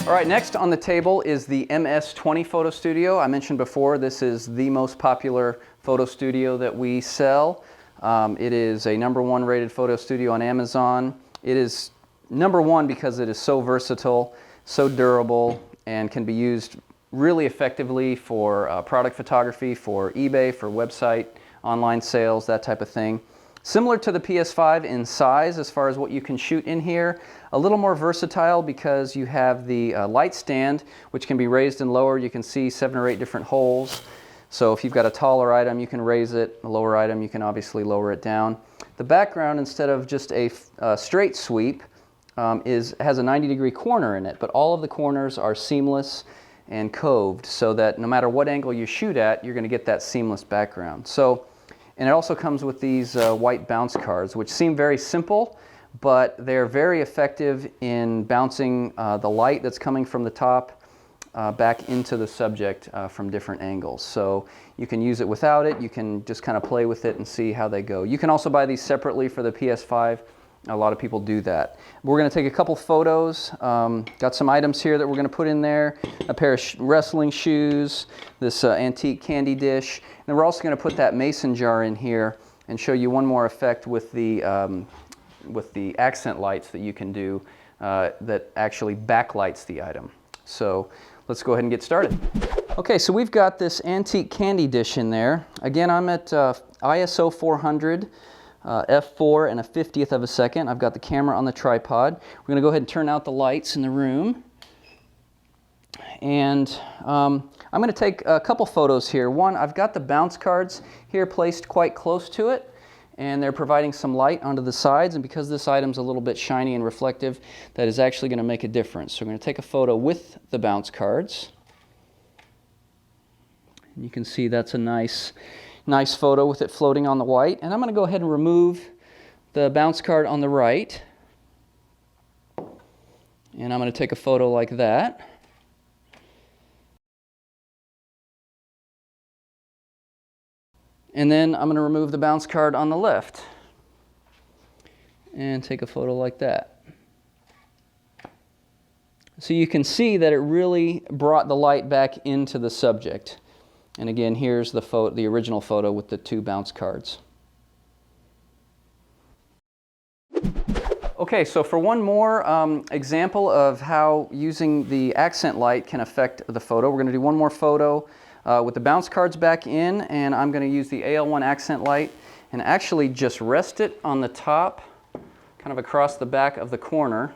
All right, next on the table is the MS20 photo studio. I mentioned before, this is the most popular photo studio that we sell. It is a #1 rated photo studio on Amazon. It is #1 because it is so versatile, so durable, and can be used really effectively for product photography, for eBay, for website, online sales, that type of thing. Similar to the PS5 in size as far as what you can shoot in here. A little more versatile because you have the light stand, which can be raised and lowered. You can see 7 or 8 different holes. So if you've got a taller item, you can raise it. A lower item, you can obviously lower it down. The background, instead of just a straight sweep, has a 90-degree corner in it, but all of the corners are seamless and coved so that no matter what angle you shoot at, you're going to get that seamless background. And it also comes with these white bounce cards, which seem very simple, but they're very effective in bouncing the light that's coming from the top back into the subject from different angles. So you can use it without it. You can just kind of play with it and see how they go. You can also buy these separately for the PS5. A lot of people do that. We're going to take a couple photos. Got some items here that we're going to put in there. A pair of wrestling shoes, this antique candy dish. And then we're also going to put that mason jar in here and show you one more effect with the accent lights that you can do that actually backlights the item. So let's go ahead and get started. Okay, so we've got this antique candy dish in there. Again, I'm at ISO 400. F4 and a 50th of a second. I've got the camera on the tripod. We're going to go ahead and turn out the lights in the room. And I'm going to take a couple photos here. One, I've got the bounce cards here placed quite close to it, and they're providing some light onto the sides. And because this item's a little bit shiny and reflective, that is actually going to make a difference. So we're going to take a photo with the bounce cards. And you can see that's a nice photo with it floating on the white. And I'm going to go ahead and remove the bounce card on the right. And I'm going to take a photo like that. And then I'm going to remove the bounce card on the left and take a photo like that. So you can see that it really brought the light back into the subject. And again, here's the original photo with the 2 bounce cards. Okay, so for one more example of how using the accent light can affect the photo, we're going to do one more photo with the bounce cards back in, and I'm going to use the AL1 accent light and actually just rest it on the top, kind of across the back of the corner.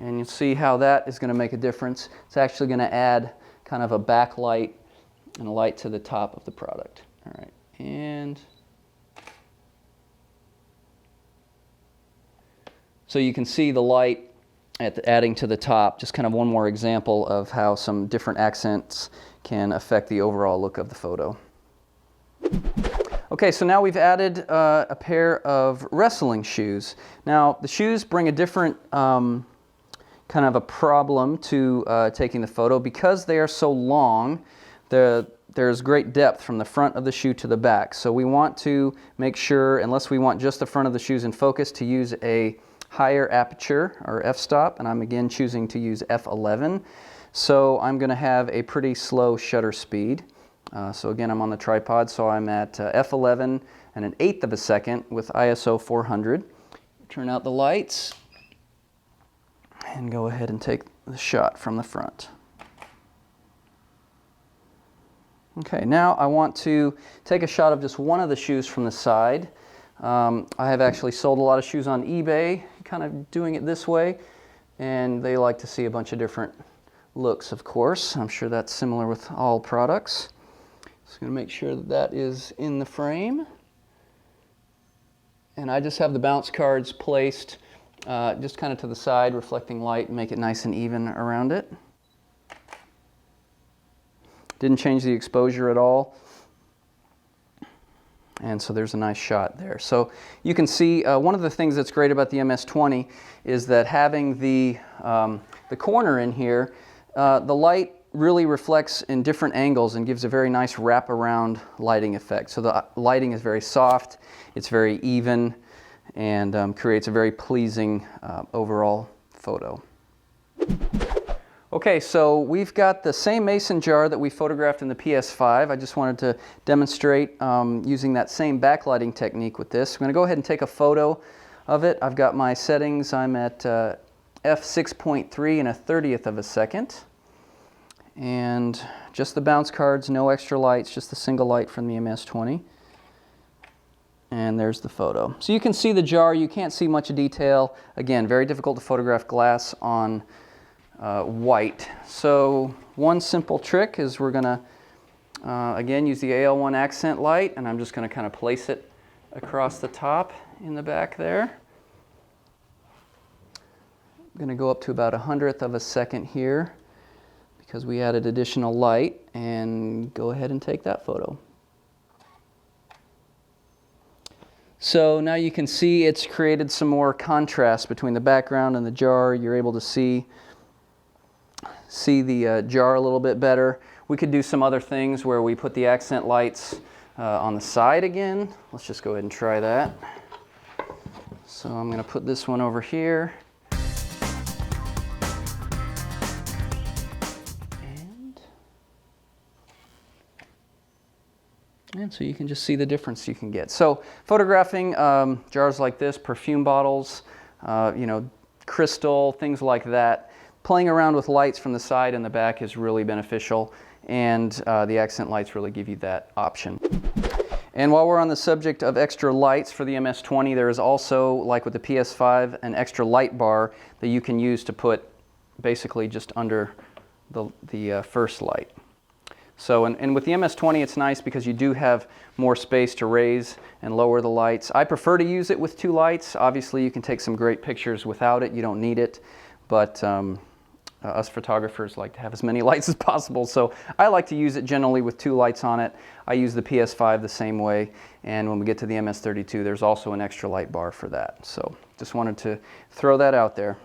And you'll see how that is going to make a difference. It's actually going to add kind of a backlight and a light to the top of the product. All right, and so you can see the light adding to the top. Just kind of one more example of how some different accents can affect the overall look of the photo. Okay, so now we've added a pair of wrestling shoes. Now, the shoes bring a different kind of a problem to taking the photo. Because they are so long, there's great depth from the front of the shoe to the back. So we want to make sure, unless we want just the front of the shoes in focus, to use a higher aperture or f-stop, and I'm again choosing to use f11. So I'm going to have a pretty slow shutter speed. So again, I'm on the tripod, so I'm at f11 and an 1/8 of a second with ISO 400. Turn out the lights and go ahead and take the shot from the front. Okay, now I want to take a shot of just one of the shoes from the side. I have actually sold a lot of shoes on eBay, kind of doing it this way, and they like to see a bunch of different looks, of course. I'm sure that's similar with all products. Just going to make sure that that is in the frame. And I just have the bounce cards placed just kind of to the side, reflecting light, and make it nice and even around it. Didn't change the exposure at all. And so there's a nice shot there. So you can see one of the things that's great about the MS20 is that having the corner in here, the light really reflects in different angles and gives a very nice wraparound lighting effect. So the lighting is very soft, it's very even, and creates a very pleasing overall photo. Okay, so we've got the same mason jar that we photographed in the PS5. I just wanted to demonstrate using that same backlighting technique with this. I'm going to go ahead and take a photo of it. I've got my settings. I'm at f6.3 and 1/30th of a second. And just the bounce cards, no extra lights, just the single light from the MS20. And there's the photo. So you can see the jar. You can't see much detail. Again, very difficult to photograph glass on white. So one simple trick is we're going to, again, use the AL1 accent light, and I'm just going to kind of place it across the top in the back there. I'm going to go up to about 1/100th of a second here because we added additional light, and go ahead and take that photo. So now you can see it's created some more contrast between the background and the jar. You're able to see the jar a little bit better. We could do some other things where we put the accent lights on the side again. Let's just go ahead and try that. So I'm going to put this one over here. And so you can just see the difference you can get. So photographing jars like this, perfume bottles, you know, crystal, things like that, playing around with lights from the side and the back is really beneficial, and the accent lights really give you that option. And while we're on the subject of extra lights for the MS20, there is also, like with the PS5, an extra light bar that you can use to put basically just under the first light. So, and with the MS20, it's nice because you do have more space to raise and lower the lights. I prefer to use it with 2 lights. Obviously, you can take some great pictures without it. You don't need it. But us photographers like to have as many lights as possible. So I like to use it generally with 2 lights on it. I use the PS5 the same way. And when we get to the MS32, there's also an extra light bar for that. So just wanted to throw that out there.